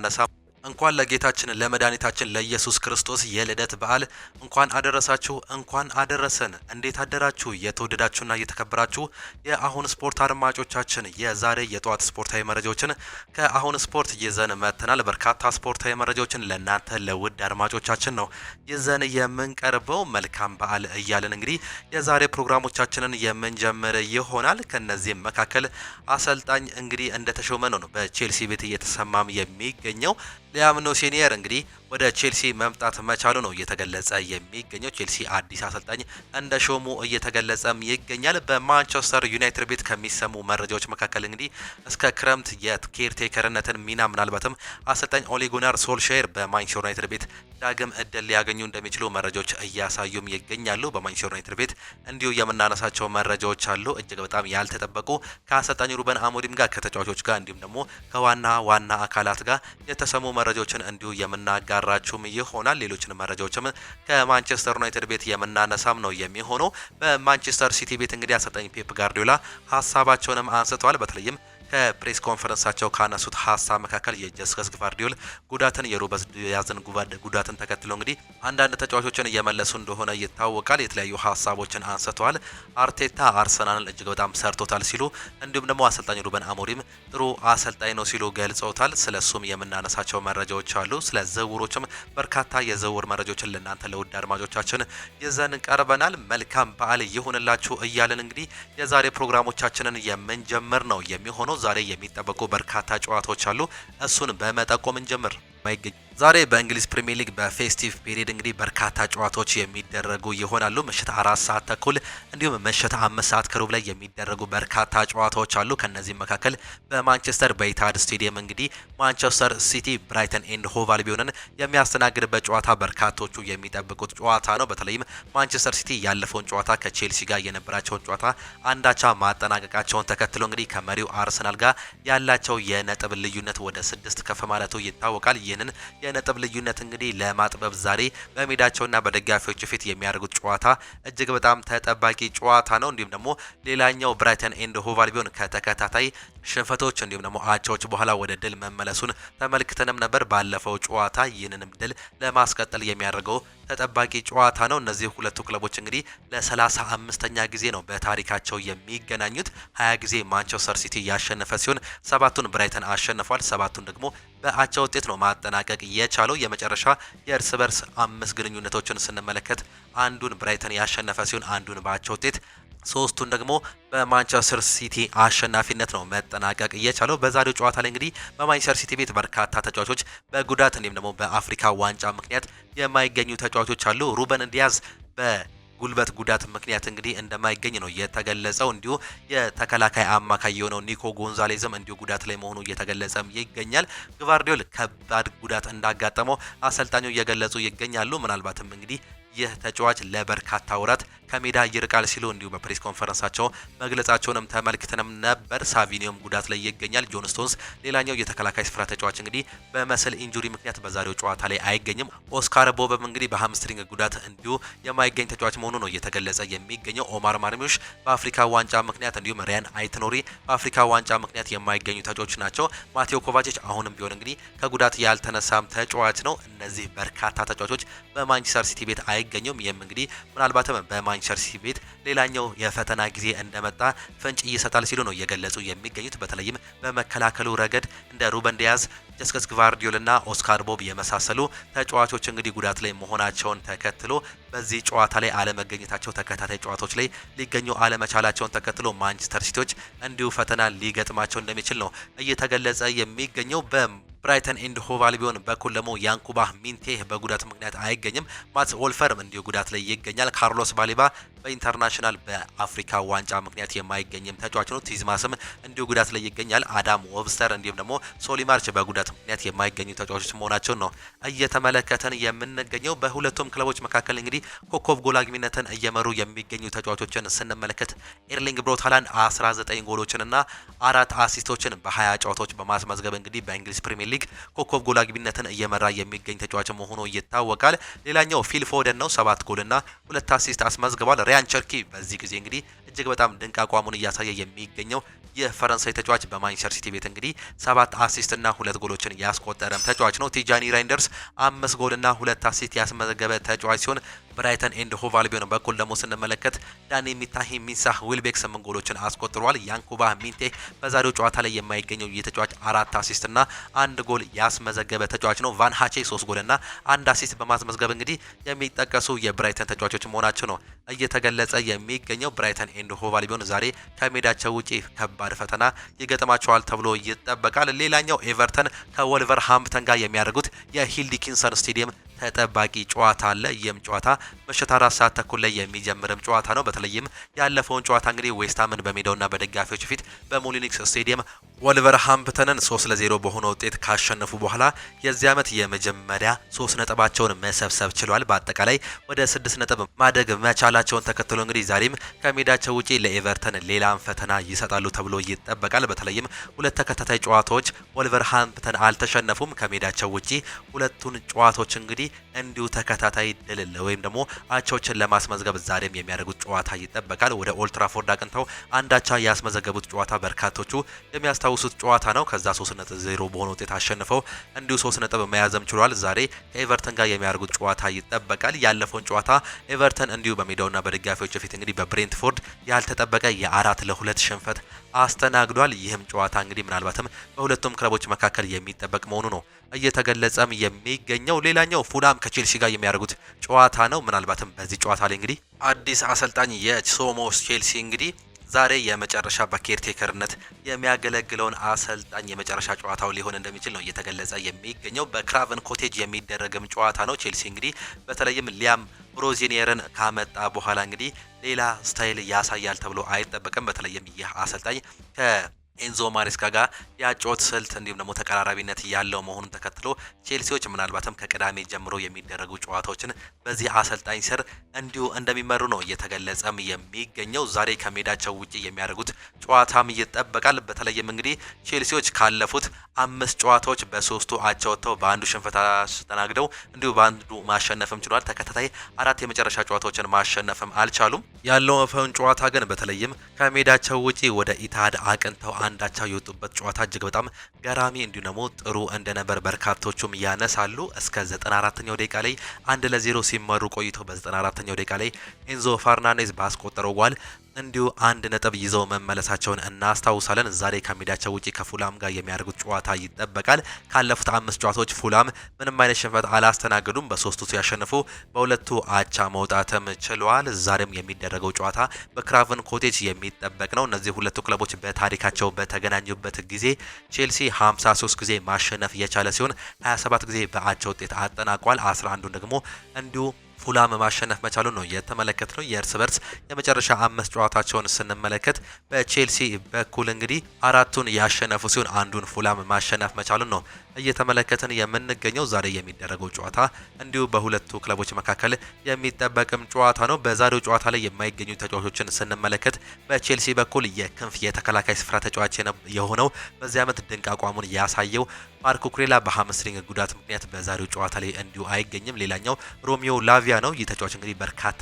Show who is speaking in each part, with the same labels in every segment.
Speaker 1: ነሳ እንኳን ለጌታችን ለመድኃኒታችን ለኢየሱስ ክርስቶስ የልደት በዓል እንኳን አደረሳችሁ እንኳን አደረሰን። እንዴት አደራችሁ? የተወደዳችሁና የተከበራችሁ የአሁን ስፖርት አድማጮቻችን የዛሬ የጧት ስፖርታዊ መረጃዎችን ከአሁን ስፖርት ይዘን መጥተናል። በርካታ ስፖርታዊ መረጃዎችን ለእናንተ ለውድ አድማጮቻችን ነው ይዘን የምንቀርበው። መልካም በዓል እያለን እንግዲህ የዛሬ ፕሮግራሞቻችንን የምንጀምር ይሆናል። ከነዚህም መካከል አሰልጣኝ እንግዲህ እንደተሾመ ነው በቼልሲ ቤት እየተሰማም የሚገኘው። ሊያም ሴኒየር እንግዲህ ወደ ቼልሲ መምጣት መቻሉ ነው እየተገለጸ የሚገኘው። ቼልሲ አዲስ አሰልጣኝ እንደ ሾሙ እየተገለጸም ይገኛል። በማንቸስተር ዩናይትድ ቤት ከሚሰሙ መረጃዎች መካከል እንግዲህ እስከ ክረምት የኬርቴከርነትን ሚና ምናልባትም አሰልጣኝ ኦሌ ጉናር ሶልሻየር በማንቸስተር ዩናይትድ ቤት ዳግም እድል ሊያገኙ እንደሚችሉ መረጃዎች እያሳዩም ይገኛሉ። በማንቸስተር ዩናይትድ ቤት እንዲሁ የምናነሳቸው መረጃዎች አሉ እጅግ በጣም ያልተጠበቁ ከአሰልጣኝ ሩበን አሞሪም ጋር ከተጫዋቾች ጋር እንዲሁም ደግሞ ከዋና አካላት ጋር የተሰሙ መረጃዎችን እንዲሁ የምናጋራችሁም ይሆናል። ሌሎችን መረጃዎችም ከማንቸስተር ዩናይትድ ቤት የምናነሳም ነው የሚሆነው። በማንቸስተር ሲቲ ቤት እንግዲህ አሰልጣኝ ፔፕ ጋርዲዮላ ሀሳባቸውንም አንስተዋል። በተለይም ከፕሬስ ኮንፈረንሳቸው ካነሱት ሀሳብ መካከል የጀስከስ ግቫርዲዮል ጉዳትን የሩበን ዲያዝን ጉዳትን ተከትሎ እንግዲህ አንዳንድ ተጫዋቾችን እየመለሱ እንደሆነ ይታወቃል። የተለያዩ ሀሳቦችን አንስተዋል። አርቴታ አርሰናልን እጅግ በጣም ሰርቶታል ሲሉ እንዲሁም ደግሞ አሰልጣኝ ሩበን አሞሪም ጥሩ አሰልጣኝ ነው ሲሉ ገልጸውታል። ስለሱም የምናነሳቸው መረጃዎች አሉ። ስለ ዝውውሮችም በርካታ የዝውውር መረጃዎችን ለእናንተ ለውድ አድማጮቻችን ይዘን ቀርበናል። መልካም በዓል ይሁንላችሁ እያልን እንግዲህ የዛሬ ፕሮግራሞቻችንን የምንጀምር ነው የሚሆነው። ዛሬ የሚጠበቁ በርካታ ጨዋታዎች አሉ። እሱን በመጠቆም እንጀምር። ዛሬ በእንግሊዝ ፕሪሚየር ሊግ በፌስቲቭ ፔሪድ እንግዲህ በርካታ ጨዋታዎች የሚደረጉ ይሆናሉ። ምሽት 4 ሰዓት ተኩል እንዲሁም ምሽት 5 ሰዓት ከሩብ ላይ የሚደረጉ በርካታ ጨዋታዎች አሉ። ከነዚህም መካከል በማንቸስተር በኢታድ ስቴዲየም እንግዲህ ማንቸስተር ሲቲ ብራይተን ኤንድ ሆቭ አልቢዮንን የሚያስተናግድበት ጨዋታ በርካቶቹ የሚጠብቁት ጨዋታ ነው። በተለይም ማንቸስተር ሲቲ ያለፈውን ጨዋታ ከቼልሲ ጋር የነበራቸውን ጨዋታ አንዳቻ ማጠናቀቃቸውን ተከትሎ እንግዲህ ከመሪው አርሰናል ጋር ያላቸው የነጥብ ልዩነት ወደ 6 ከፍ ማለቱ ይታወቃል። ይህንን የነጥብ ልዩነት እንግዲህ ለማጥበብ ዛሬ በሜዳቸውና በደጋፊዎቹ ፊት የሚያደርጉት ጨዋታ እጅግ በጣም ተጠባቂ ጨዋታ ነው። እንዲሁም ደግሞ ሌላኛው ብራይተን ኤንድ ሆቭ አልቢዮን ከተከታታይ ሽንፈቶች እንዲሁም ደግሞ አቻዎች በኋላ ወደ ድል መመለሱን ተመልክተንም ነበር። ባለፈው ጨዋታ ይህንንም ድል ለማስቀጠል የሚያደርገው ተጠባቂ ጨዋታ ነው። እነዚህ ሁለቱ ክለቦች እንግዲህ ለ35ኛ ጊዜ ነው በታሪካቸው የሚገናኙት። 20 ጊዜ ማንቸስተር ሲቲ ያሸነፈ ሲሆን 7ቱን ብራይተን አሸንፏል። 7ቱን ደግሞ በአቻ ውጤት ነው ማጠናቀቅ የቻለው። የመጨረሻ የእርስ በርስ 5 ግንኙነቶችን ስንመለከት አንዱን ብራይተን ያሸነፈ ሲሆን አንዱን በአቻ ውጤት፣ 3ቱን ደግሞ በማንቸስተር ሲቲ አሸናፊነት ነው መጠናቀቅ የቻለው። በዛሬው ጨዋታ ላይ እንግዲህ በማንቸስተር ሲቲ ቤት በርካታ ተጫዋቾች በጉዳት እንዲሁም ደግሞ በአፍሪካ ዋንጫ ምክንያት የማይገኙ ተጫዋቾች አሉ። ሩበን ዲያዝ ጉልበት ጉዳት ምክንያት እንግዲህ እንደማይገኝ ነው የተገለጸው። እንዲሁ የተከላካይ አማካይ የሆነው ኒኮ ጎንዛሌዝም እንዲሁ ጉዳት ላይ መሆኑ እየተገለጸም ይገኛል። ግቫርዲዮል ከባድ ጉዳት እንዳጋጠመው አሰልጣኙ እየገለጹ ይገኛሉ። ምናልባትም እንግዲህ ይህ ተጫዋች ለበርካታ ወራት ከሜዳ ይርቃል ሲሉ እንዲሁ በፕሬስ ኮንፈረንሳቸው መግለጻቸውንም ተመልክተንም ነበር። ሳቪኒዮም ጉዳት ላይ ይገኛል። ጆን ስቶንስ ሌላኛው የተከላካይ ስፍራ ተጫዋች እንግዲህ በመስል ኢንጁሪ ምክንያት በዛሬው ጨዋታ ላይ አይገኝም። ኦስካር ቦበም እንግዲህ በሃምስትሪንግ ጉዳት እንዲሁ የማይገኝ ተጫዋች መሆኑ ነው እየተገለጸ የሚገኘው። ኦማር ማርሚዮሽ በአፍሪካ ዋንጫ ምክንያት እንዲሁም ሪያን አይትኖሪ በአፍሪካ ዋንጫ ምክንያት የማይገኙ ተጫዋቾች ናቸው። ማቴዎ ኮቫቺች አሁንም ቢሆን እንግዲህ ከጉዳት ያልተነሳም ተጫዋች ነው። እነዚህ በርካታ ተጫዋቾች በማንቸስተር ሲቲ ቤት አይገኙም። ይህም እንግዲህ ምናልባትም በማንቸስተር ሲቲ ቤት ሌላኛው የፈተና ጊዜ እንደመጣ ፍንጭ ይሰጣል ሲሉ ነው እየገለጹ የሚገኙት። በተለይም በመከላከሉ ረገድ እንደ ሩበን ዲያዝ፣ ጀስከስ ግቫርዲዮል እና ኦስካር ቦብ የመሳሰሉ ተጫዋቾች እንግዲህ ጉዳት ላይ መሆናቸውን ተከትሎ በዚህ ጨዋታ ላይ አለመገኘታቸው ተከታታይ ጨዋታዎች ላይ ሊገኙ አለመቻላቸውን ተከትሎ ማንቸስተር ሲቲዎች እንዲሁ ፈተና ሊገጥማቸው እንደሚችል ነው እየተገለጸ የሚገኘው። ብራይተን ኤንድ ሆቭ አልቢዮን በኩል ደግሞ ያንኩባ ሚንቴ በጉዳት ምክንያት አይገኝም። ማትስ ኦልፈርም እንዲሁ ጉዳት ላይ ይገኛል። ካርሎስ ባሌባ በኢንተርናሽናል በአፍሪካ ዋንጫ ምክንያት የማይገኝም ተጫዋች ነው። ቲዝማስም እንዲሁ ጉዳት ላይ ይገኛል። አዳም ዎብስተር እንዲሁም ደግሞ ሶሊማርች በጉዳት ምክንያት የማይገኙ ተጫዋቾች መሆናቸውን ነው እየተመለከተን የምንገኘው። በሁለቱም ክለቦች መካከል እንግዲህ ኮከብ ጎል አግቢነትን እየመሩ የሚገኙ ተጫዋቾችን ስንመለከት ኤርሊንግ ብሮት ሃላንድ 19 ጎሎችንና 4 አሲስቶችን በ20 ጨዋታዎች በማስመዝገብ እንግዲህ በእንግሊዝ ፕሪሚየር ሊግ ኮከብ ጎል አግቢነትን እየመራ የሚገኝ ተጫዋች መሆኑ ይታወቃል። ሌላኛው ፊል ፎደን ነው። 7 ጎልና 2 አሲስት አስመዝግቧል። ሪያን ቸርኪ በዚህ ጊዜ እንግዲህ እጅግ በጣም ድንቅ አቋሙን እያሳየ የሚገኘው የፈረንሳይ ተጫዋች በማንቸስተር ሲቲ ቤት እንግዲህ 7 አሲስት እና 2 ጎሎችን ያስቆጠረም ተጫዋች ነው። ቲጃኒ ራይንደርስ 5 ጎል እና 2 አሲስት ያስመዘገበ ተጫዋች ሲሆን ብራይተን ኤንድ ሆቭ አልቢዮን በኩል ደግሞ ስንመለከት ዳኒ ሚታሂ ሚንሳህ ዊልቤክ 8 ጎሎችን አስቆጥሯል። ያንኩባ ሚንቴ በዛሬው ጨዋታ ላይ የማይገኘው የተጫዋች 4 አሲስት እና 1 ጎል ያስመዘገበ ተጫዋች ነው። ቫን ሃቼ 3 ጎል እና 1 አሲስት በማስመዝገብ እንግዲህ የሚጠቀሱ የብራይተን ተጫዋቾች መሆናቸው ነው እየተገለጸ የሚገኘው። ብራይተን ኤንድ ሆቭ አልቢዮን ዛሬ ከሜዳቸው ውጪ ከባድ ፈተና ይገጥማቸዋል ተብሎ ይጠበቃል። ሌላኛው ኤቨርተን ከወልቨርሃምፕተን ጋር የሚያደርጉት የሂል ዲኪንሰን ስቴዲየም ተጠባቂ ጨዋታ አለ። ይህም ጨዋታ ምሽት 4 ሰዓት ተኩል ላይ የሚጀምርም ጨዋታ ነው። በተለይም ያለፈውን ጨዋታ እንግዲህ ዌስትሃምን በሜዳውና በደጋፊዎች ፊት በሞሊኒክስ ስቴዲየም ወልቨርሃምፕተንን 3-0 በሆነ ውጤት ካሸነፉ በኋላ የዚህ ዓመት የመጀመሪያ 3 ነጥባቸውን መሰብሰብ ችሏል። በአጠቃላይ ወደ 6 ነጥብ ማደግ መቻላቸውን ተከትሎ እንግዲህ ዛሬም ከሜዳቸው ውጪ ለኤቨርተን ሌላም ፈተና ይሰጣሉ ተብሎ ይጠበቃል። በተለይም 2 ተከታታይ ጨዋታዎች ወልቨርሃምፕተን አልተሸነፉም። ከሜዳቸው ውጪ ሁለቱን ጨዋታዎች እንግዲህ እንዲሁ ተከታታይ ድል ወይም ደግሞ አቻዎችን ለማስመዝገብ ዛሬም የሚያደርጉት ጨዋታ ይጠበቃል። ወደ ኦልትራፎርድ አቅንተው አንዳቻ ያስመዘገቡት ጨዋታ በርካቶቹ የሚያስታውሱት ጨዋታ ነው። ከዛ 3-0 በሆነ ውጤት አሸንፈው እንዲሁ 3 ነጥብ መያዝም ችሏል። ዛሬ ከኤቨርተን ጋር የሚያደርጉት ጨዋታ ይጠበቃል። ያለፈውን ጨዋታ ኤቨርተን እንዲሁ በሜዳውና በደጋፊዎች ፊት እንግዲህ በብሬንትፎርድ ያልተጠበቀ የ4-2 ሽንፈት አስተናግዷል። ይህም ጨዋታ እንግዲህ ምናልባትም በሁለቱም ክለቦች መካከል የሚጠበቅ መሆኑ ነው እየተገለጸም የሚገኘው። ሌላኛው ፉላም ከቼልሲ ጋር የሚያደርጉት ጨዋታ ነው። ምናልባትም በዚህ ጨዋታ ላይ እንግዲህ አዲስ አሰልጣኝ የሶሞስ ቼልሲ እንግዲህ ዛሬ የመጨረሻ በኬርቴከርነት የሚያገለግለውን አሰልጣኝ የመጨረሻ ጨዋታው ሊሆን እንደሚችል ነው እየተገለጸ የሚገኘው። በክራቨን ኮቴጅ የሚደረግም ጨዋታ ነው። ቼልሲ እንግዲህ በተለይም ሊያም ሮዚኒየርን ካመጣ በኋላ እንግዲህ ሌላ ስታይል ያሳያል ተብሎ አይጠበቅም። በተለይም ይህ አሰልጣኝ ኤንዞ ማሬስካ ጋር ያጮት ስልት እንዲሁም ደግሞ ተቀራራቢነት ያለው መሆኑን ተከትሎ ቼልሲዎች ምናልባትም ከቅዳሜ ጀምሮ የሚደረጉ ጨዋታዎችን በዚህ አሰልጣኝ ስር እንዲሁ እንደሚመሩ ነው እየተገለጸም የሚገኘው። ዛሬ ከሜዳቸው ውጪ የሚያደርጉት ጨዋታም ይጠበቃል። በተለይም እንግዲህ ቼልሲዎች ካለፉት 5 ጨዋታዎች በ3ቱ አቻ ወጥተው በአንዱ ሽንፈት አስተናግደው እንዲሁ በአንዱ ማሸነፍም ችሏል። ተከታታይ 4 የመጨረሻ ጨዋታዎችን ማሸነፍም አልቻሉም። ያለፈውን ጨዋታ ግን በተለይም ከሜዳቸው ውጪ ወደ ኢትሃድ አቅንተው አንዳቻው የወጡበት ጨዋታ እጅግ በጣም ገራሚ እንዲሁ ደግሞ ጥሩ እንደነበር በርካቶቹም ያነሳሉ። እስከ 94ኛው ደቂቃ ላይ 1-0 ሲመሩ ቆይተው በ94ኛው ደቂቃ ላይ ኤንዞ ፈርናንዴዝ ባስቆጠረው ጎል እንዲሁ 1 ነጥብ ይዘው መመለሳቸውን እናስታውሳለን። ዛሬ ከሜዳቸው ውጪ ከፉላም ጋር የሚያደርጉት ጨዋታ ይጠበቃል። ካለፉት 5 ጨዋታዎች ፉላም ምንም አይነት ሽንፈት አላስተናገዱም። በ3ቱ ሲያሸንፉ በ2ቱ አቻ መውጣትም ችለዋል። ዛሬም የሚደረገው ጨዋታ በክራቨን ኮቴጅ የሚጠበቅ ነው። እነዚህ ሁለቱ ክለቦች በታሪካቸው በተገናኙበት ጊዜ ቼልሲ 53 ጊዜ ማሸነፍ የቻለ ሲሆን 27 ጊዜ በአቻ ውጤት አጠናቋል። 11ዱን ደግሞ እንዲሁ ፉላም ማሸነፍ መቻሉን ነው የተመለከትነው። የእርስ በርስ የመጨረሻ 5 ጨዋታቸውን ስንመለከት በቼልሲ በኩል እንግዲህ 4ቱን ያሸነፉ ሲሆን አንዱን ፉላም ማሸነፍ መቻሉን ነው እየተመለከትን የምንገኘው። ዛሬ የሚደረገው ጨዋታ እንዲሁ በሁለቱ ክለቦች መካከል የሚጠበቅም ጨዋታ ነው። በዛሬው ጨዋታ ላይ የማይገኙ ተጫዋቾችን ስንመለከት በቼልሲ በኩል የክንፍ የተከላካይ ስፍራ ተጫዋች የሆነው በዚህ ዓመት ድንቅ አቋሙን ያሳየው ማርኮ ኩሬላ በሃምስትሪንግ ጉዳት ምክንያት በዛሬው ጨዋታ ላይ እንዲሁ አይገኝም። ሌላኛው ሮሚዮ ላቪያ ነው። ይህ ተጫዋች እንግዲህ በርካታ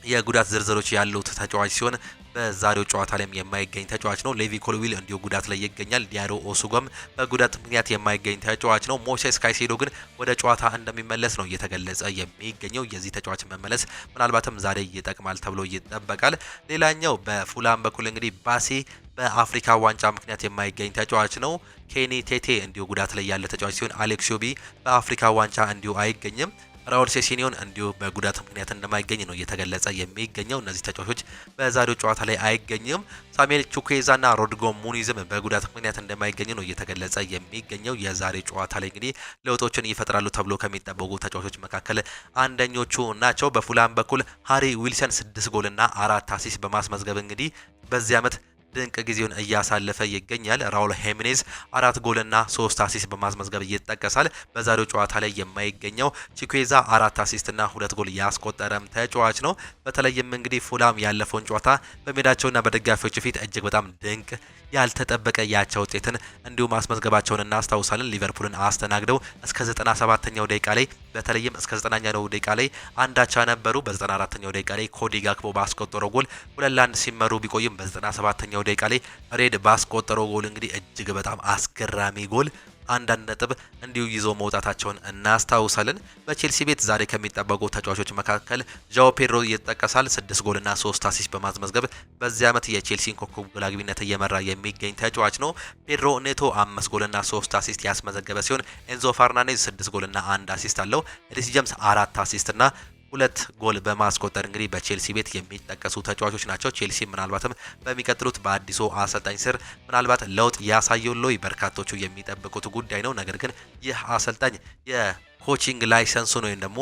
Speaker 1: የጉዳት ዝርዝሮች ያሉት ተጫዋች ሲሆን በዛሬው ጨዋታ ላይም የማይገኝ ተጫዋች ነው። ሌቪ ኮልዊል እንዲሁ ጉዳት ላይ ይገኛል። ዲያሮ ኦሱጎም በጉዳት ምክንያት የማይገኝ ተጫዋች ነው። ሞሴስ ካይሴዶ ግን ወደ ጨዋታ እንደሚመለስ ነው እየተገለጸ የሚገኘው። የዚህ ተጫዋች መመለስ ምናልባትም ዛሬ ይጠቅማል ተብሎ ይጠበቃል። ሌላኛው በፉላም በኩል እንግዲህ ባሲ በአፍሪካ ዋንጫ ምክንያት የማይገኝ ተጫዋች ነው። ኬኒ ቴቴ እንዲሁ ጉዳት ላይ ያለ ተጫዋች ሲሆን አሌክሲዮቢ በአፍሪካ ዋንጫ እንዲሁ አይገኝም። ራውል ሴሲኒዮን እንዲሁ በጉዳት ምክንያት እንደማይገኝ ነው እየተገለጸ የሚገኘው። እነዚህ ተጫዋቾች በዛሬው ጨዋታ ላይ አይገኝም። ሳሙኤል ቹኩዌዛና ሮድሪጎ ሙኒዝም በጉዳት ምክንያት እንደማይገኝ ነው እየተገለጸ የሚገኘው። የዛሬ ጨዋታ ላይ እንግዲህ ለውጦችን ይፈጥራሉ ተብሎ ከሚጠበቁ ተጫዋቾች መካከል አንደኞቹ ናቸው። በፉላም በኩል ሃሪ ዊልሰን 6 ጎልና 4 አሲስት በማስመዝገብ እንግዲህ በዚህ ዓመት ድንቅ ጊዜውን እያሳለፈ ይገኛል። ራውል ሄሚኔዝ 4 ጎልና 3 አሲስት በማስመዝገብ ይጠቀሳል። በዛሬው ጨዋታ ላይ የማይገኘው ቺኩዌዛ 4 አሲስት እና 2 ጎል ያስቆጠረም ተጫዋች ነው። በተለይም እንግዲህ ፉላም ያለፈውን ጨዋታ በሜዳቸውና በደጋፊዎች ፊት እጅግ በጣም ድንቅ ያልተጠበቀ ያቻ ውጤትን እንዲሁ ማስመዝገባቸውን እናስታውሳለን። ሊቨርፑልን አስተናግደው እስከ 97ኛው ደቂቃ ላይ በተለይም እስከ 90ኛው ደቂቃ ላይ አንዳቻ ነበሩ። በ94ኛው ደቂቃ ላይ ኮዲ ጋክፖ ባስቆጠረው ጎል 2-1 ሲመሩ ቢቆይም በ97ኛው ደቂቃ ላይ ሬድ ባስቆጠረው ጎል እንግዲህ እጅግ በጣም አስገራሚ ጎል አንዳንድ ነጥብ እንዲሁ ይዞ መውጣታቸውን እናስታውሳለን። በቼልሲ ቤት ዛሬ ከሚጠበቁ ተጫዋቾች መካከል ዣኦ ፔድሮ ይጠቀሳል። 6 ጎልና 3 አሲስት በማስመዝገብ በዚህ ዓመት የቼልሲን ኮከብ ጎል አግቢነት እየመራ የሚገኝ ተጫዋች ነው። ፔድሮ ኔቶ 5 ጎልና 3 አሲስት ያስመዘገበ ሲሆን ኤንዞ ፈርናንዴዝ 6 ጎልና 1 አሲስት አለው። ሪስ ጄምስ 4 አሲስት እና 2 ጎል በማስቆጠር እንግዲህ በቼልሲ ቤት የሚጠቀሱ ተጫዋቾች ናቸው። ቼልሲ ምናልባትም በሚቀጥሉት በአዲሱ አሰልጣኝ ስር ምናልባት ለውጥ ያሳየው ሎይ በርካቶቹ የሚጠብቁት ጉዳይ ነው። ነገር ግን ይህ አሰልጣኝ የኮቺንግ ላይሰንሱን ወይም ደግሞ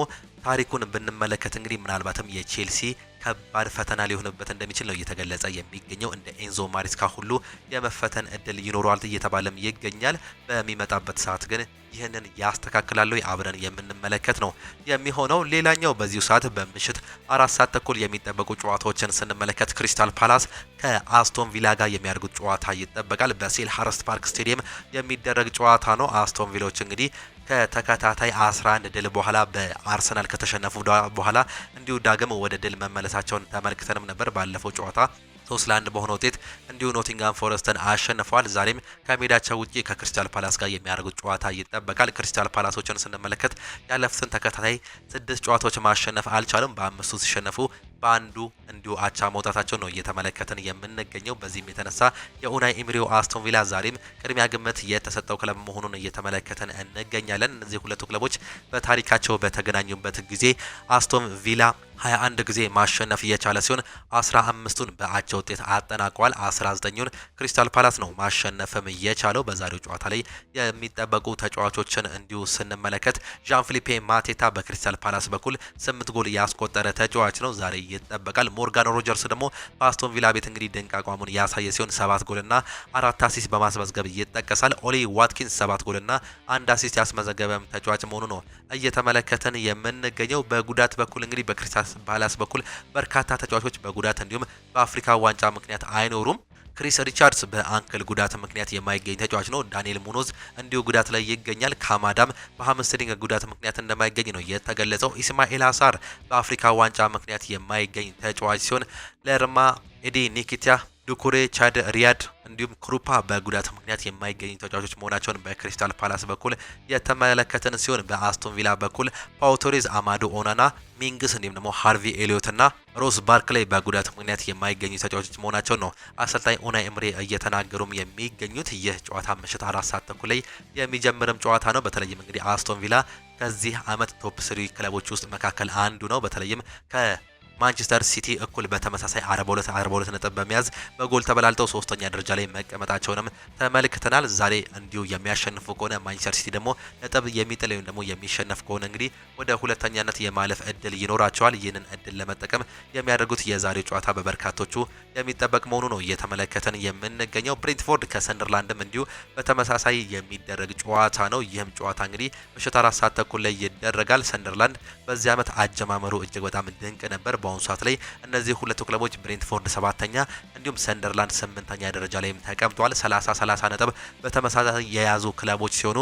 Speaker 1: ታሪኩን ብንመለከት እንግዲህ ምናልባትም የቼልሲ ከባድ ፈተና ሊሆንበት እንደሚችል ነው እየተገለጸ የሚገኘው። እንደ ኤንዞ ማሪስካ ሁሉ የመፈተን እድል ይኖረዋል እየተባለም ይገኛል። በሚመጣበት ሰዓት ግን ይህንን ያስተካክላሉ አብረን የምንመለከት ነው የሚሆነው። ሌላኛው በዚሁ ሰዓት በምሽት 4 ሰዓት ተኩል የሚጠበቁ ጨዋታዎችን ስንመለከት ክሪስታል ፓላስ ከአስቶን ቪላ ጋር የሚያደርጉት ጨዋታ ይጠበቃል። በሴልሃርስት ፓርክ ስቴዲየም የሚደረግ ጨዋታ ነው። አስቶን ቪላዎች እንግዲህ ከተከታታይ 11 ድል በኋላ በአርሰናል ከተሸነፉ በኋላ እንዲሁ ዳግም ወደ ድል መመለሳቸውን ተመልክተንም ነበር። ባለፈው ጨዋታ 3-1 በሆነ ውጤት እንዲሁ ኖቲንጋም ፎረስትን አሸንፈዋል። ዛሬም ከሜዳቸው ውጪ ከክሪስታል ፓላስ ጋር የሚያደርጉት ጨዋታ ይጠበቃል። ክሪስታል ፓላሶችን ስንመለከት ያለፉትን ተከታታይ 6 ጨዋታዎች ማሸነፍ አልቻሉም። በ5 ሲሸነፉ በአንዱ እንዲሁ አቻ መውጣታቸው ነው እየተመለከትን የምንገኘው። በዚህም የተነሳ የኡናይ ኤምሪዮ አስቶን ቪላ ዛሬም ቅድሚያ ግምት የተሰጠው ክለብ መሆኑን እየተመለከትን እንገኛለን። እነዚህ ሁለቱ ክለቦች በታሪካቸው በተገናኙበት ጊዜ አስቶን ቪላ 21 ጊዜ ማሸነፍ እየቻለ ሲሆን 15ቱን በአቻ ውጤት አጠናቀዋል። 19ኙን ክሪስታል ፓላስ ነው ማሸነፍም እየቻለው። በዛሬው ጨዋታ ላይ የሚጠበቁ ተጫዋቾችን እንዲሁ ስንመለከት ዣን ፊሊፔ ማቴታ በክሪስታል ፓላስ በኩል 8 ጎል ያስቆጠረ ተጫዋች ነው፣ ዛሬ ይጠበቃል። ሞርጋን ሮጀርስ ደግሞ በአስቶን ቪላ ቤት እንግዲህ ድንቅ አቋሙን ያሳየ ሲሆን 7 ጎልና 4 አሲስት በማስመዝገብ ይጠቀሳል። ኦሊ ዋትኪንስ 7 ጎልና 1 አሲስት ያስመዘገበም ተጫዋች መሆኑ ነው እየተመለከተን የምንገኘው። በጉዳት በኩል እንግዲህ በክሪስታል ፓላስ በኩል በርካታ ተጫዋቾች በጉዳት እንዲሁም በአፍሪካ ዋንጫ ምክንያት አይኖሩም። ክሪስ ሪቻርድስ በአንክል ጉዳት ምክንያት የማይገኝ ተጫዋች ነው። ዳንኤል ሙኖዝ እንዲሁ ጉዳት ላይ ይገኛል። ካማዳም በሃምስትሪንግ ጉዳት ምክንያት እንደማይገኝ ነው የተገለጸው። ኢስማኤል አሳር በአፍሪካ ዋንጫ ምክንያት የማይገኝ ተጫዋች ሲሆን ለርማ ኤዲ ኒኪቲያ ዱኩሬ ቻድ ሪያድ እንዲሁም ክሩፓ በጉዳት ምክንያት የማይገኙ ተጫዋቾች መሆናቸውን በክሪስታል ፓላስ በኩል የተመለከተን ሲሆን በአስቶን ቪላ በኩል ፓውቶሬዝ፣ አማዶ ኦናና፣ ሚንግስ እንዲሁም ደግሞ ሃርቪ ኤሊዮትና ሮስ ባርክላይ በጉዳት ምክንያት የማይገኙ ተጫዋቾች መሆናቸውን ነው አሰልጣኝ ኡናይ ኤምሪ እየተናገሩም የሚገኙት። ይህ ጨዋታ ምሽት 4 ሰዓት ተኩል ላይ የሚጀምርም ጨዋታ ነው። በተለይም እንግዲህ አስቶን ቪላ ከዚህ ዓመት ቶፕ 3 ክለቦች ውስጥ መካከል አንዱ ነው። በተለይም ማንቸስተር ሲቲ እኩል በተመሳሳይ 42 ነጥብ በመያዝ በጎል ተበላልተው 3ኛ ደረጃ ላይ መቀመጣቸውንም ተመልክተናል። ዛሬ እንዲሁ የሚያሸንፉ ከሆነ ማንቸስተር ሲቲ ደግሞ ነጥብ የሚጥል ወይም ደግሞ የሚሸነፍ ከሆነ እንግዲህ ወደ ሁለተኛነት የማለፍ እድል ይኖራቸዋል። ይህንን እድል ለመጠቀም የሚያደርጉት የዛሬው ጨዋታ በበርካቶቹ የሚጠበቅ መሆኑ ነው እየተመለከተን የምንገኘው። ብሬንትፎርድ ከሰንደርላንድም እንዲሁ በተመሳሳይ የሚደረግ ጨዋታ ነው። ይህም ጨዋታ እንግዲህ ምሽት 4 ሰዓት ተኩል ላይ ይደረጋል። ሰንደርላንድ በዚህ ዓመት አጀማመሩ እጅግ በጣም ድንቅ ነበር። በአሁኑ ሰዓት ላይ እነዚህ ሁለቱ ክለቦች ብሬንትፎርድ 7ኛ እንዲሁም ሰንደርላንድ 8ኛ ደረጃ ላይም ተቀምጠዋል። 30 ነጥብ በተመሳሳይ የያዙ ክለቦች ሲሆኑ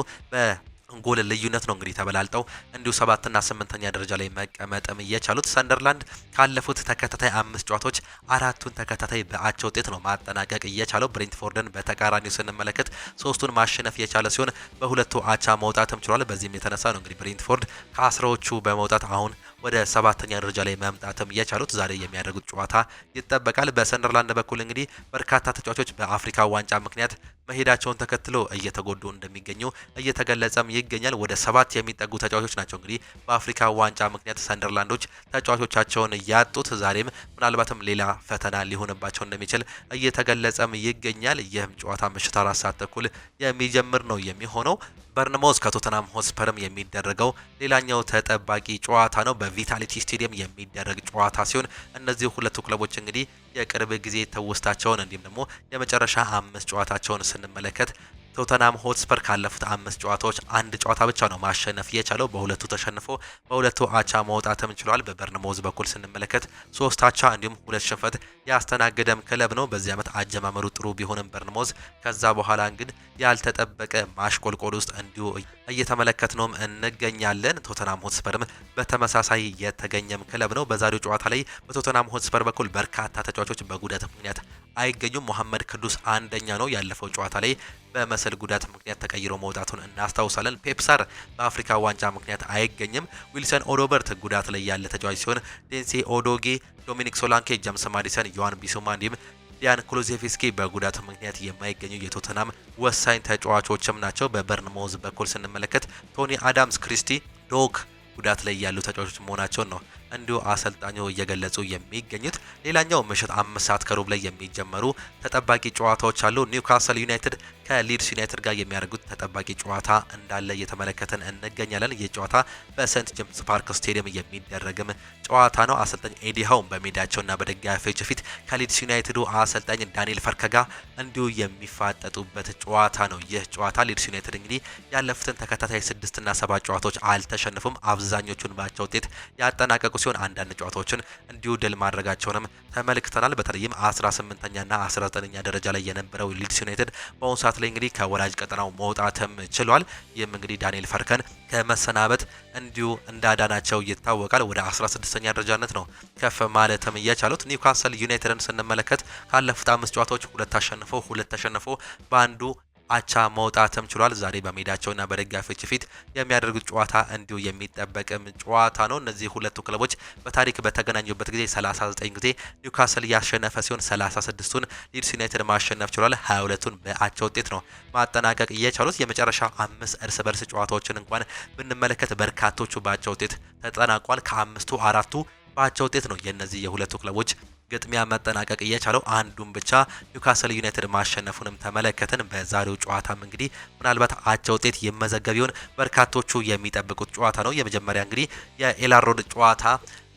Speaker 1: ጎል ልዩነት ነው እንግዲህ ተበላልጠው እንዲሁ 7ና 8ኛ ደረጃ ላይ መቀመጥም እየቻሉት። ሰንደርላንድ ካለፉት ተከታታይ 5 ጨዋታዎች 4ቱን ተከታታይ በአቻ ውጤት ነው ማጠናቀቅ እየቻለው። ብሬንትፎርድን በተቃራኒው ስንመለከት 3ቱን ማሸነፍ የቻለ ሲሆን በሁለቱ አቻ መውጣትም ችሏል። በዚህም የተነሳ ነው እንግዲህ ብሬንትፎርድ ከ10ዎቹ በመውጣት አሁን ወደ 7ኛ ደረጃ ላይ መምጣትም እየቻሉት ዛሬ የሚያደርጉት ጨዋታ ይጠበቃል። በሰንደርላንድ በኩል እንግዲህ በርካታ ተጫዋቾች በአፍሪካ ዋንጫ ምክንያት መሄዳቸውን ተከትሎ እየተጎዱ እንደሚገኙ እየተገለጸም ይገኛል። ወደ 7 የሚጠጉ ተጫዋቾች ናቸው እንግዲህ በአፍሪካ ዋንጫ ምክንያት ሰንደርላንዶች ተጫዋቾቻቸውን ያጡት። ዛሬም ምናልባትም ሌላ ፈተና ሊሆንባቸው እንደሚችል እየተገለጸም ይገኛል። ይህም ጨዋታ ምሽት 4 ሰዓት ተኩል የሚጀምር ነው የሚሆነው። በርንማውዝ ከቶተናም ሆስፐርም የሚደረገው ሌላኛው ተጠባቂ ጨዋታ ነው። በቪታሊቲ ስቴዲየም የሚደረግ ጨዋታ ሲሆን እነዚህ ሁለቱ ክለቦች እንግዲህ የቅርብ ጊዜ ትውስታቸውን እንዲሁም ደግሞ የመጨረሻ 5 ጨዋታቸውን ስንመለከት ቶተናም ሆትስፐር ካለፉት 5 ጨዋታዎች አንድ ጨዋታ ብቻ ነው ማሸነፍ የቻለው። በሁለቱ ተሸንፎ በሁለቱ አቻ መውጣትም ችሏል። በበርንሞዝ በኩል ስንመለከት 3 አቻ እንዲሁም 2 ሽንፈት ያስተናገደም ክለብ ነው። በዚህ ዓመት አጀማመሩ ጥሩ ቢሆንም በርንሞዝ ከዛ በኋላ ግን ያልተጠበቀ ማሽቆልቆል ውስጥ እንዲሁ እየተመለከትነውም እንገኛለን። ቶተናም ሆትስፐርም በተመሳሳይ የተገኘም ክለብ ነው። በዛሬው ጨዋታ ላይ በቶተናም ሆትስፐር በኩል በርካታ ተጫዋቾች በጉዳት ምክንያት አይገኙም። መሐመድ ቅዱስ አንደኛ ነው። ያለፈው ጨዋታ ላይ በመሰል ጉዳት ምክንያት ተቀይሮ መውጣቱን እናስታውሳለን። ፔፕሳር በአፍሪካ ዋንጫ ምክንያት አይገኝም። ዊልሰን ኦዶበርት ጉዳት ላይ ያለ ተጫዋች ሲሆን ዴንሲ ኦዶጌ፣ ዶሚኒክ ሶላንኬ፣ ጀምስ ማዲሰን፣ ዮዋን ቢሱማ እንዲሁም ዲያን ኩሉዜቭስኪ በጉዳት ምክንያት የማይገኙ የቶተናም ወሳኝ ተጫዋቾችም ናቸው። በበርንሞዝ በኩል ስንመለከት ቶኒ አዳምስ፣ ክሪስቲ ዶክ ጉዳት ላይ ያሉ ተጫዋቾች መሆናቸውን ነው እንዲሁ አሰልጣኙ እየገለጹ የሚገኙት። ሌላኛው ምሽት 5 ሰዓት ከሩብ ላይ የሚጀመሩ ተጠባቂ ጨዋታዎች አሉ። ኒውካስል ዩናይትድ ከሊድስ ዩናይትድ ጋር የሚያደርጉት ተጠባቂ ጨዋታ እንዳለ እየተመለከተን እንገኛለን። ይህ ጨዋታ በሴንት ጄምስ ፓርክ ስቴዲየም የሚደረግም ጨዋታ ነው። አሰልጣኝ ኤዲ ሃው በሜዳቸውና በደጋፊዎች ፊት ከሊድስ ዩናይትዱ አሰልጣኝ ዳንኤል ፈርከ ጋር እንዲሁ የሚፋጠጡበት ጨዋታ ነው። ይህ ጨዋታ ሊድስ ዩናይትድ እንግዲህ ያለፉትን ተከታታይ 6 እና 7 ጨዋታዎች አልተሸነፉም። አብዛኞቹን ባቻ ውጤት ያጠናቀቁ ሲሆን አንዳንድ ጨዋታዎችን እንዲሁ ድል ማድረጋቸውንም ተመልክተናል። በተለይም 18ኛና 19ኛ ደረጃ ላይ የነበረው ሊድስ ዩናይትድ በአሁኑ ሰዓት ላይ እንግዲህ ከወራጅ ቀጠናው መውጣትም ችሏል። ይህም እንግዲህ ዳንኤል ፈርከን ከመሰናበት እንዲሁ እንዳዳናቸው ይታወቃል። ወደ 16ኛ ደረጃነት ነው ከፍ ማለትም እየቻሉት። ኒውካስል ዩናይትድን ስንመለከት ካለፉት 5 ጨዋታዎች 2 አሸንፈው 2 ተሸንፎ በአንዱ አቻ መውጣትም ችሏል። ዛሬ በሜዳቸውና በደጋፊዎች ፊት የሚያደርጉት ጨዋታ እንዲሁ የሚጠበቅም ጨዋታ ነው። እነዚህ ሁለቱ ክለቦች በታሪክ በተገናኙበት ጊዜ 39 ጊዜ ኒውካስል ያሸነፈ ሲሆን 36ቱን ሊድስ ዩናይትድ ማሸነፍ ችሏል። 22ቱን በአቻ ውጤት ነው ማጠናቀቅ የቻሉት። የመጨረሻ 5 እርስ በርስ ጨዋታዎችን እንኳን ብንመለከት በርካቶቹ በአቻ ውጤት ተጠናቋል። ከአምስቱ 4ቱ በአቻ ውጤት ነው የእነዚህ የሁለቱ ክለቦች ግጥሚያ መጠናቀቅ እየቻለው አንዱን ብቻ ኒውካስል ዩናይትድ ማሸነፉንም ተመለከትን። በዛሬው ጨዋታም እንግዲህ ምናልባት አቻ ውጤት ይመዘገብ ይሆን በርካቶቹ የሚጠብቁት ጨዋታ ነው። የመጀመሪያ እንግዲህ የኤላን ሮድ ጨዋታ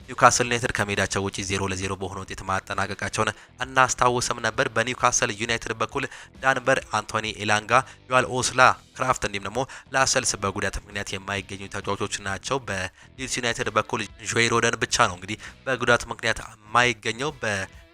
Speaker 1: ኒውካስል ዩናይትድ ከሜዳቸው ውጪ 0-0 በሆነ ውጤት ማጠናቀቃቸውን እናስታውስም ነበር። በኒውካስል ዩናይትድ በኩል ዳንበር፣ አንቶኒ ኤላንጋ፣ ዮአል ኦስላ ክራፍት እንዲሁም ደግሞ ላሰልስ በጉዳት ምክንያት የማይገኙ ተጫዋቾች ናቸው። በሊድስ ዩናይትድ በኩል ጆይ ሮደን ብቻ ነው እንግዲህ በጉዳት ምክንያት የማይገኘው።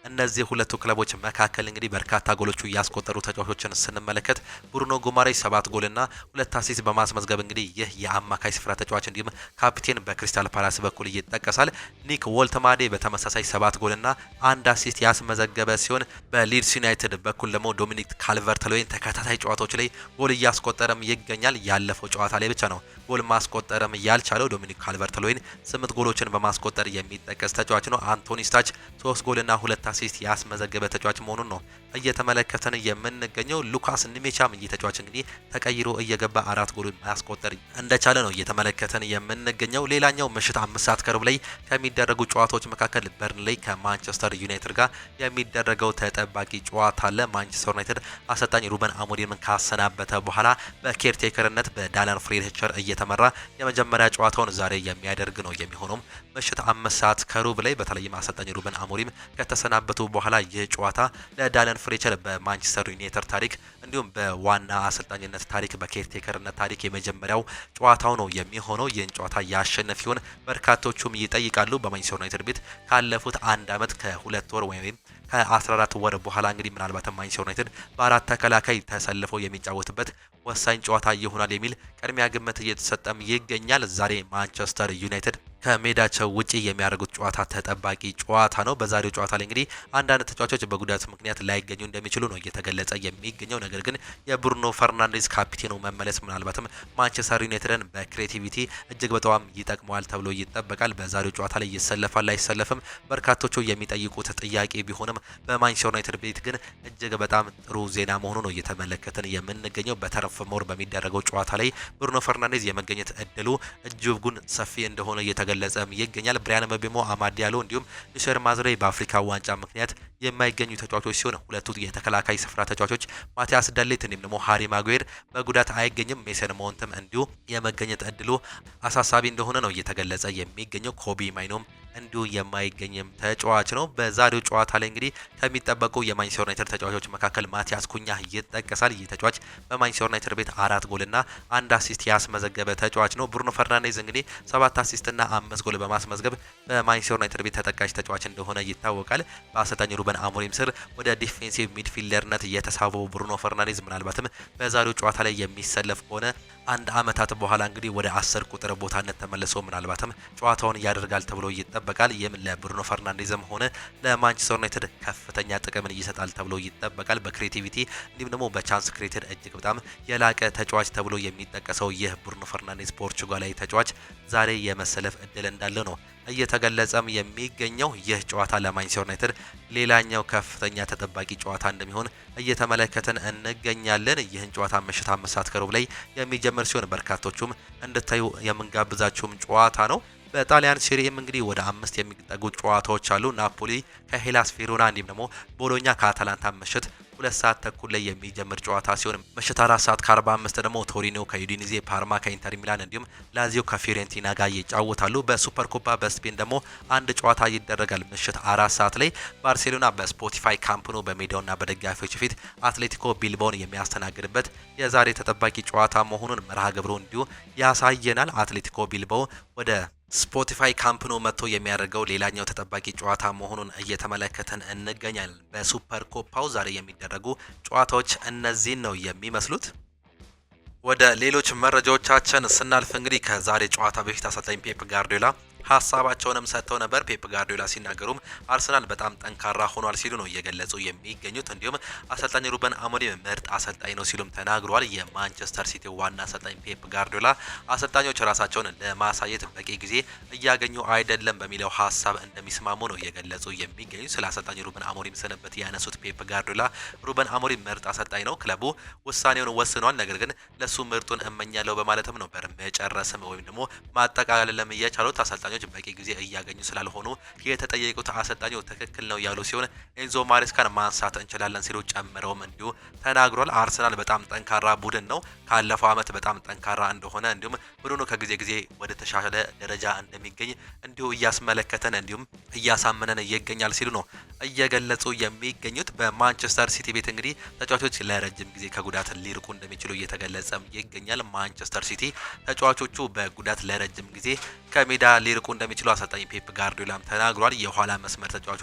Speaker 1: እነዚህ ሁለቱ ክለቦች መካከል እንግዲህ በርካታ ጎሎቹ ያስቆጠሩ ተጫዋቾችን ስንመለከት ብሩኖ ጉማሬሽ 7 ጎልና 2 አሲስት በማስመዝገብ እንግዲህ ይህ የአማካይ ስፍራ ተጫዋች እንዲሁም ካፒቴን በክሪስታል ፓላስ በኩል ይጠቀሳል። ኒክ ወልተማዴ በተመሳሳይ 7 ጎልና 1 አሲስት ያስመዘገበ ሲሆን በሊድስ ዩናይትድ በኩል ደግሞ ዶሚኒክ ካልቨርት-ሎይን ተከታታይ ጨዋታዎች ላይ ጎል እያስቆጠረም ይገኛል። ያለፈው ጨዋታ ላይ ብቻ ነው ጎል ማስቆጠርም ያልቻለው። ዶሚኒክ ካልቨርት-ሎይን 8 ጎሎችን በማስቆጠር የሚጠቀስ ተጫዋች ነው። አንቶኒ ስታች 3 ጎልና 2 አሲስት ያስመዘገበ ተጫዋች መሆኑን ነው እየተመለከተን የምንገኘው። ሉካስ ኒሜቻም ይህ ተጫዋች እንግዲህ ተቀይሮ እየገባ 4 ጎል ማስቆጠር እንደቻለ ነው እየተመለከተን የምንገኘው። ሌላኛው ምሽት 5 ሰዓት ከሩብ ላይ ከሚደረጉ ጨዋታዎች መካከል በርንሌይ ከማንቸስተር ዩናይትድ ጋር የሚደረገው ተጠባቂ ጨዋታ አለ። ማንቸስተር ዩናይትድ አሰልጣኝ ሩበን አሞሪምን ካሰናበተ በኋላ በኬርቴከርነት በዳላን ፍሬድቸር እየተመራ የመጀመሪያ ጨዋታውን ዛሬ የሚያደርግ ነው የሚሆነው። ምሽት 5 ሰዓት ከሩብ ላይ በተለይም አሰልጣኝ ሩበን አሞሪም ከተሰናበቱ በኋላ ይህ ጨዋታ ለዳለን ፍሬቸር በማንቸስተር ዩናይትድ ታሪክ እንዲሁም በዋና አሰልጣኝነት ታሪክ በኬርቴከርነት ታሪክ የመጀመሪያው ጨዋታው ነው የሚሆነው። ይህን ጨዋታ ያሸነፍ ሲሆን በርካቶቹም ይጠይቃሉ። በማንቸስተር ዩናይትድ ቤት ካለፉት 1 ዓመት ከ2 ወር ወይም ከ14 ወር በኋላ እንግዲህ ምናልባትም ማንቸስተር ዩናይትድ በ4 ተከላካይ ተሰልፎ የሚጫወትበት ወሳኝ ጨዋታ ይሆናል የሚል ቅድሚያ ግምት እየተሰጠም ይገኛል። ዛሬ ማንቸስተር ዩናይትድ ከሜዳቸው ውጪ የሚያደርጉት ጨዋታ ተጠባቂ ጨዋታ ነው። በዛሬው ጨዋታ ላይ እንግዲህ አንዳንድ ተጫዋቾች በጉዳት ምክንያት ላይገኙ እንደሚችሉ ነው እየተገለጸ የሚገኘው። ነገር ግን የብሩኖ ፈርናንዴዝ ካፒቴኑ መመለስ ምናልባትም ማንቸስተር ዩናይትድን በክሬቲቪቲ እጅግ በጣም ይጠቅመዋል ተብሎ ይጠበቃል። በዛሬው ጨዋታ ላይ ይሰለፋል አይሰለፍም በርካቶቹ የሚጠይቁት ጥያቄ ቢሆንም በማንቸስተር ዩናይትድ ቤት ግን እጅግ በጣም ጥሩ ዜና መሆኑ ነው እየተመለከትን የምንገኘው። በተረፈ ሞር በሚደረገው ጨዋታ ላይ ብሩኖ ፈርናንዴዝ የመገኘት እድሉ እጅጉን ሰፊ እንደሆነ እየተገለጸ ይገኛል። ብራያን ምቤሞ፣ አማድ ዲያሎ እንዲሁም ኑሴር ማዝሬ በአፍሪካ ዋንጫ ምክንያት የማይገኙ ተጫዋቾች ሲሆን ሁለቱ የተከላካይ ስፍራ ተጫዋቾች ማቲያስ ደሌት እንዲሁም ደግሞ ሃሪ ማጉዌር በጉዳት አይገኝም። ሜሰን ማውንትም እንዲሁ የመገኘት እድሉ አሳሳቢ እንደሆነ ነው እየተገለጸ የሚገኘው። ኮቢ ማይኖም እንዲሁ የማይገኝም ተጫዋች ነው። በዛሬው ጨዋታ ላይ እንግዲህ ከሚጠበቁ የማንቸስተር ዩናይትድ ተጫዋቾች መካከል ማቲያስ ኩኛ ይጠቀሳል። ይህ ተጫዋች በማንቸስተር ዩናይትድ ቤት 4 ጎልና 1 አሲስት ያስመዘገበ ተጫዋች ነው። ብሩኖ ፈርናንዴዝ እንግዲህ 7 አሲስትና 5 ጎል በማስመዝገብ በማንቸስተር ዩናይትድ ቤት ተጠቃሽ ተጫዋች እንደሆነ ይታወቃል። በአሰልጣኝ ሩበን አሞሪም ስር ወደ ዲፌንሲቭ ሚድፊልደርነት የተሳበው ብሩኖ ፈርናንዴዝ ምናልባትም በዛሬው ጨዋታ ላይ የሚሰለፍ ከሆነ አንድ አመታት በኋላ እንግዲህ ወደ 10 ቁጥር ቦታነት ተመልሶ ምናልባትም ጨዋታውን ያደርጋል ተብሎ ይጠበቃል። ይህም ለብሩኖ ፈርናንዴዝም ሆነ ለማንቸስተር ዩናይትድ ከፍተኛ ጥቅምን ይሰጣል ተብሎ ይጠበቃል። በክሬቲቪቲ እንዲሁም ደግሞ በቻንስ ክሬትድ እጅግ በጣም የላቀ ተጫዋች ተብሎ የሚጠቀሰው ይህ ብሩኖ ፈርናንዴዝ ፖርቹጋላዊ ተጫዋች ዛሬ የመሰለፍ እድል እንዳለው ነው እየተገለጸም የሚገኘው። ይህ ጨዋታ ለማንቸስተር ዩናይትድ ሌላኛው ከፍተኛ ተጠባቂ ጨዋታ እንደሚሆን እየተመለከተን እንገኛለን። ይህን ጨዋታ ምሽት 5 ሰዓት ከሩብ ላይ የሚጀምር ሲሆን በርካቶቹም እንድታዩ የምንጋብዛችሁም ጨዋታ ነው። በጣሊያን ሴሪኤም እንግዲህ ወደ 5 የሚጠጉ ጨዋታዎች አሉ። ናፖሊ ከሄላስ ቬሮና እንዲሁም ደግሞ ቦሎኛ ከአታላንታ ምሽት 2 ሰዓት ተኩል ላይ የሚጀምር ጨዋታ ሲሆን ምሽት 4 ሰዓት ከ45 ደግሞ ቶሪኖ ከዩዲኒዜ፣ ፓርማ ከኢንተር ሚላን እንዲሁም ላዚዮ ከፊዮሬንቲና ጋር ይጫወታሉ። በሱፐር ኮፓ በስፔን ደግሞ አንድ ጨዋታ ይደረጋል። ምሽት 4 ሰዓት ላይ ባርሴሎና በስፖቲፋይ ካምፕ ኑ በሜዳውና በደጋፊዎች ፊት አትሌቲኮ ቢልባውን የሚያስተናግድበት የዛሬ ተጠባቂ ጨዋታ መሆኑን መርሃ ግብሩ እንዲሁ ያሳየናል። አትሌቲኮ ቢልባው ወደ ስፖቲፋይ ካምፕ ኖ መጥቶ የሚያደርገው ሌላኛው ተጠባቂ ጨዋታ መሆኑን እየተመለከተን እንገኛለን። በሱፐር ኮፓው ዛሬ የሚደረጉ ጨዋታዎች እነዚህን ነው የሚመስሉት። ወደ ሌሎች መረጃዎቻችን ስናልፍ እንግዲህ ከዛሬ ጨዋታ በፊት አሰልጣኝ ፔፕ ጋርዲዮላ ሀሳባቸውንም ሰጥተው ነበር። ፔፕ ጋርዲዮላ ሲናገሩም አርሰናል በጣም ጠንካራ ሆኗል ሲሉ ነው እየገለጹ የሚገኙት። እንዲሁም አሰልጣኝ ሩበን አሞሪም ምርጥ አሰልጣኝ ነው ሲሉም ተናግሯል። የማንቸስተር ሲቲ ዋና አሰልጣኝ ፔፕ ጋርዲዮላ አሰልጣኞች ራሳቸውን ለማሳየት በቂ ጊዜ እያገኙ አይደለም በሚለው ሀሳብ እንደሚስማሙ ነው እየገለጹ የሚገኙ። ስለ አሰልጣኝ ሩበን አሞሪም ስንበት ያነሱት ፔፕ ጋርዲዮላ ሩበን አሞሪም ምርጥ አሰልጣኝ ነው፣ ክለቡ ውሳኔውን ወስኗል፣ ነገር ግን ለሱ ምርጡን እመኛለሁ በማለትም ነው በመጨረስም ወይም ደግሞ ማጠቃለልም እየቻሉት አሰልጣኞች በቂ ጊዜ እያገኙ ስላልሆኑ የተጠየቁት አሰልጣኙ ትክክል ነው ያሉ ሲሆን ኤንዞ ማሬስካን ማንሳት እንችላለን ሲሉ ጨምረውም እንዲሁ ተናግሯል። አርሰናል በጣም ጠንካራ ቡድን ነው፣ ካለፈው ዓመት በጣም ጠንካራ እንደሆነ እንዲሁም ቡድኑ ከጊዜ ጊዜ ወደ ተሻለ ደረጃ እንደሚገኝ እንዲሁ እያስመለከተን እንዲሁም እያሳመነን ይገኛል ሲሉ ነው እየገለጹ የሚገኙት። በማንቸስተር ሲቲ ቤት እንግዲህ ተጫዋቾች ለረጅም ጊዜ ከጉዳት ሊርቁ እንደሚችሉ እየተገለጸም ይገኛል። ማንቸስተር ሲቲ ተጫዋቾቹ በጉዳት ለረጅም ጊዜ ከሜዳ ሊርቁ እንደሚችሉ አሰልጣኝ ፔፕ ጋርዲዮላም ተናግሯል። የኋላ መስመር ተጫዋቹ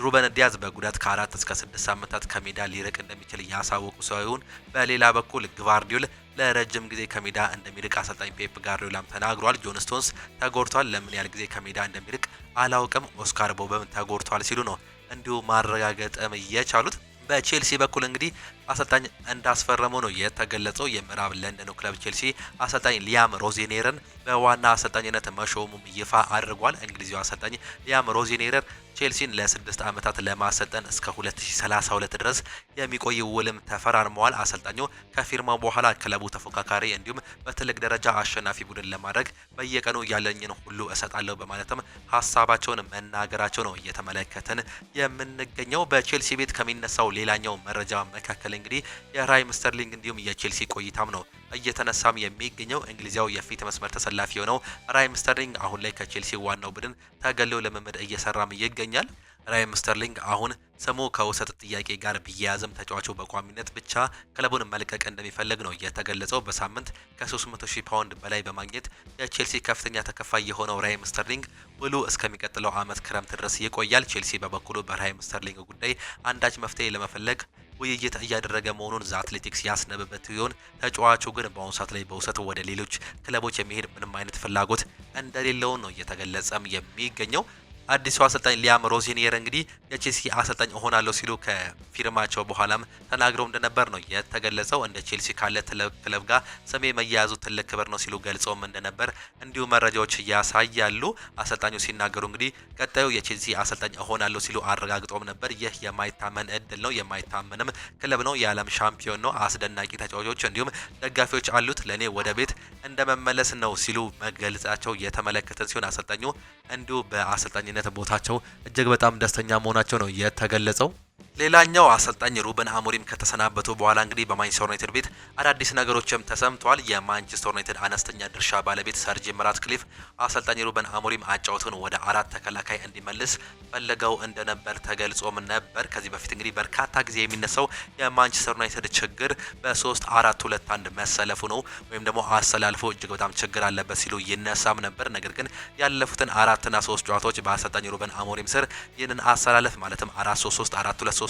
Speaker 1: ሩበን ዲያዝ በጉዳት ከ4 እስከ 6 ሳምንታት ከሜዳ ሊርቅ እንደሚችል ያሳወቁ ሲሆን በሌላ በኩል ግቫርዲዮል ለረጅም ጊዜ ከሜዳ እንደሚርቅ አሰልጣኝ ፔፕ ጋርዲዮላም ተናግሯል። ጆን ስቶንስ ተጎድቷል፣ ለምን ያህል ጊዜ ከሜዳ እንደሚርቅ አላውቅም፣ ኦስካር ቦበም ተጎድቷል ሲሉ ነው እንዲሁ ማረጋገጥም የቻሉት። በቼልሲ በኩል እንግዲህ አሰልጣኝ እንዳስፈረሙ ነው የተገለጸው። የምዕራብ ለንደኑ ክለብ ቼልሲ አሰልጣኝ ሊያም ሮዚኔርን በዋና አሰልጣኝነት መሾሙም ይፋ አድርጓል። እንግሊዛዊ አሰልጣኝ ሊያም ሮዚኔር ቼልሲን ለ6 ዓመታት ለማሰልጠን እስከ 2032 ድረስ የሚቆይ ውልም ተፈራርመዋል። አሰልጣኙ ከፊርማው በኋላ ክለቡ ተፎካካሪ እንዲሁም በትልቅ ደረጃ አሸናፊ ቡድን ለማድረግ በየቀኑ ያለኝን ሁሉ እሰጣለሁ በማለትም ሀሳባቸውን መናገራቸው ነው እየተመለከተን የምንገኘው። በቼልሲ ቤት ከሚነሳው ሌላኛው መረጃ መካከል እንግዲህ የራሂም ስተርሊንግ እንዲሁም የቼልሲ ቆይታም ነው እየተነሳም የሚገኘው። እንግሊዛዊ የፊት መስመር ተሰላፊ የሆነው ራሂም ስተርሊንግ አሁን ላይ ከቼልሲ ዋናው ቡድን ተገለው ልምምድ እየሰራም ይገኛል። ራሂም ስተርሊንግ አሁን ስሙ ከውሰት ጥያቄ ጋር ቢያያዝም ተጫዋቹ በቋሚነት ብቻ ክለቡን መልቀቅ እንደሚፈልግ ነው የተገለጸው። በሳምንት ከ300,000 ፓውንድ በላይ በማግኘት የቼልሲ ከፍተኛ ተከፋይ የሆነው ራሂም ስተርሊንግ ውሉ እስከሚቀጥለው ዓመት ክረምት ድረስ ይቆያል። ቼልሲ በበኩሉ በራሂም ስተርሊንግ ጉዳይ አንዳች መፍትሄ ለመፈለግ ውይይት እያደረገ መሆኑን ዘ አትሌቲክስ ያስነበበት ሲሆን ተጫዋቹ ግን በአሁኑ ሰዓት ላይ በውሰት ወደ ሌሎች ክለቦች የሚሄድ ምንም አይነት ፍላጎት እንደሌለው ነው እየተገለጸም የሚገኘው። አዲሱ አሰልጣኝ ሊያም ሮዚኔር እንግዲህ የቼልሲ አሰልጣኝ እሆናለሁ ሲሉ ከፊርማቸው በኋላም ተናግረው እንደነበር ነው የተገለጸው። እንደ ቼልሲ ካለ ክለብ ጋር ስሜ መያያዙ ትልቅ ክብር ነው ሲሉ ገልጸውም እንደነበር እንዲሁ መረጃዎች ያሳያሉ። አሰልጣኙ ሲናገሩ እንግዲህ ቀጣዩ የቼልሲ አሰልጣኝ እሆናለሁ ሲሉ አረጋግጠውም ነበር። ይህ የማይታመን እድል ነው፣ የማይታመንም ክለብ ነው፣ የዓለም ሻምፒዮን ነው፣ አስደናቂ ተጫዋቾች እንዲሁም ደጋፊዎች አሉት፣ ለኔ ወደ ቤት እንደመመለስ ነው ሲሉ መግለጻቸው የተመለከተ ሲሆን አሰልጣኙ እንዲሁ በአሰልጣኝነት ቦታቸው እጅግ በጣም ደስተኛ መሆናቸው ነው የተገለጸው። ሌላኛው አሰልጣኝ ሩበን አሞሪም ከተሰናበቱ በኋላ እንግዲህ በማንቸስተር ዩናይትድ ቤት አዳዲስ ነገሮችም ተሰምተዋል። የማንቸስተር ዩናይትድ አነስተኛ ድርሻ ባለቤት ሰር ጂም ራትክሊፍ አሰልጣኝ ሩበን አሞሪም አጫውቱን ወደ 4 ተከላካይ እንዲመልስ ፈለገው እንደነበር ተገልጾም ነበር። ከዚህ በፊት እንግዲህ በርካታ ጊዜ የሚነሳው የማንቸስተር ዩናይትድ ችግር በ3-4-2-1 መሰለፉ ነው፣ ወይም ደግሞ አሰላልፎ እጅግ በጣም ችግር አለበት ሲሉ ይነሳም ነበር። ነገር ግን ያለፉትን 4 እና 3 ጨዋታዎች በአሰልጣኝ ሩበን አሞሪም ስር ይህንን አሰላለፍ ማለትም 4-3-3 4-2-3-1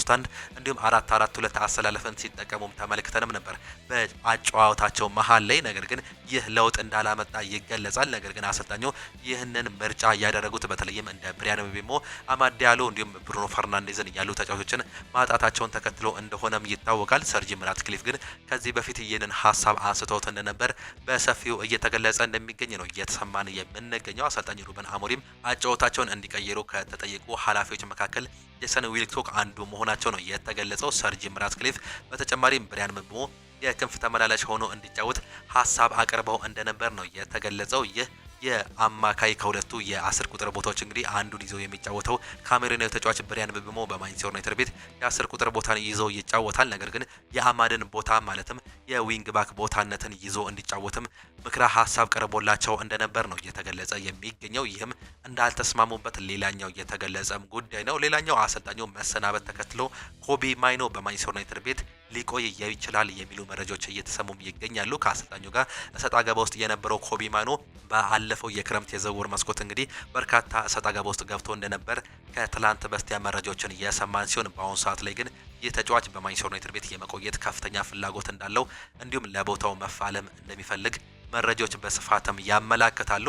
Speaker 1: እንዲሁም 4-4-2 አሰላለፍን ሲጠቀሙም ተመልክተንም ነበር በአጨዋወታቸው መሀል ላይ። ነገር ግን ይህ ለውጥ እንዳላመጣ ይገለጻል። ነገር ግን አሰልጣኙ ይህንን ምርጫ ያደረጉት በተለይም እንደ ብሪያን ምቤሞ፣ አማድ ዲያሎ እንዲሁም ብሩኖ ፈርናንዴዝን ያሉ ተጫዋቾችን ማጣታቸውን ተከትሎ እንደሆነም ይታወቃል። ሰር ጂም ራትክሊፍ ግን ከዚህ በፊት ይህንን ሀሳብ አንስተውት እንደነበር በሰፊው እየተገለጸ እንደሚገኝ ነው እየተሰማን የምንገኘው። አሰልጣኝ ሩበን አሞሪም አጨዋወታቸውን እንዲቀይሩ ከተጠየቁ ኃላፊዎች መካከል ጄሰን ዊልኮክ አንዱ መሆናቸው ነው የተገለጸው። ሰር ጂም ራትክሊፍ በተጨማሪም ብሪያን ምቤሞ የክንፍ ተመላላሽ ሆኖ እንዲጫወት ሀሳብ አቅርበው እንደነበር ነው የተገለጸው። ይህ የአማካይ ከሁለቱ የ10 ቁጥር ቦታዎች እንግዲህ አንዱን ይዞ የሚጫወተው ካሜሩናዊ ተጫዋች ብሪያን ምቤሞ በማንቸስተር ዩናይትድ ቤት የ10 ቁጥር ቦታን ይዞ ይጫወታል። ነገር ግን የአማድን ቦታ ማለትም የዊንግ ባክ ቦታነትን ይዞ እንዲጫወትም ምክረ ሀሳብ ቀርቦላቸው እንደነበር ነው እየተገለጸ የሚገኘው። ይህም እንዳልተስማሙበት ሌላኛው የተገለጸም ጉዳይ ነው። ሌላኛው አሰልጣኙ መሰናበት ተከትሎ ኮቢ ማይኖ በማንቸስተር ዩናይትድ ቤት ሊቆይ ይችላል የሚሉ መረጃዎች እየተሰሙም ይገኛሉ። ከአሰልጣኙ ጋር እሰጥ አገባ ውስጥ የነበረው ኮቢ ማይኖ ባለፈው የክረምት የዝውውር መስኮት እንግዲህ በርካታ እሰጥ አገባ ውስጥ ገብቶ እንደነበር ከትላንት በስቲያ መረጃዎችን እየሰማን ሲሆን፣ በአሁኑ ሰዓት ላይ ግን ይህ ተጫዋች በማንቸስተር ዩናይትድ ቤት የመቆየት ከፍተኛ ፍላጎት እንዳለው እንዲሁም ለቦታው መፋለም እንደሚፈልግ መረጃዎች በስፋትም ያመላክታሉ።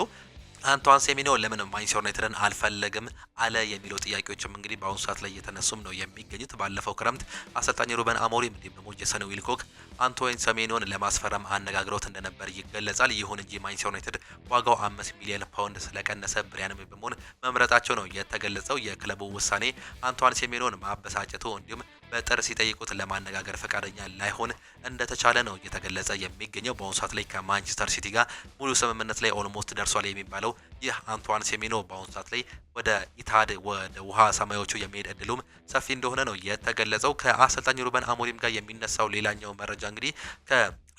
Speaker 1: አንቷን ሴሜንዮ ለምን ማንቸስተር ዩናይትድን አልፈለግም አለ የሚለው ጥያቄዎችም እንግዲህ በአሁኑ ሰዓት ላይ እየተነሱም ነው የሚገኙት። ባለፈው ክረምት አሰልጣኝ ሩበን አሞሪም እንዲሁም ደግሞ ጄሰን ዊልኮክ አንቶን ሴሜንዮን ለማስፈረም አነጋግረውት እንደነበር ይገለጻል። ይሁን እንጂ ማንቸስተር ዩናይትድ ዋጋው 5 ሚሊዮን ፓውንድ ስለቀነሰ ብሪያን ምቤሞን መምረጣቸው ነው የተገለጸው። የክለቡ ውሳኔ አንቷን ሴሜንዮን ማበሳጨቱ እንዲሁም በጥር ሲጠይቁት ለማነጋገር ፈቃደኛ ላይሆን እንደተቻለ ነው እየተገለጸ የሚገኘው። በአሁኑ ሰዓት ላይ ከማንቸስተር ሲቲ ጋር ሙሉ ስምምነት ላይ ኦልሞስት ደርሷል የሚባለው ይህ አንቷን ሴሜንዮ በአሁኑ ሰዓት ላይ ወደ ኢታድ ወደ ውሃ ሰማዮቹ የሚሄድ እድሉም ሰፊ እንደሆነ ነው የተገለጸው። ከአሰልጣኝ ሩበን አሞሪም ጋር የሚነሳው ሌላኛው መረጃ እንግዲህ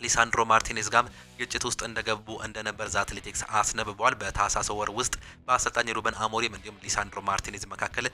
Speaker 1: ሊሳንድሮ ማርቲኔዝ ጋር ግጭት ውስጥ እንደገቡ እንደነበር ዘ አትሌቲክስ አስነብቧል። በታህሳስ ወር ውስጥ በአሰልጣኝ ሩበን አሞሪም እንዲሁም ሊሳንድሮ ማርቲኔዝ መካከል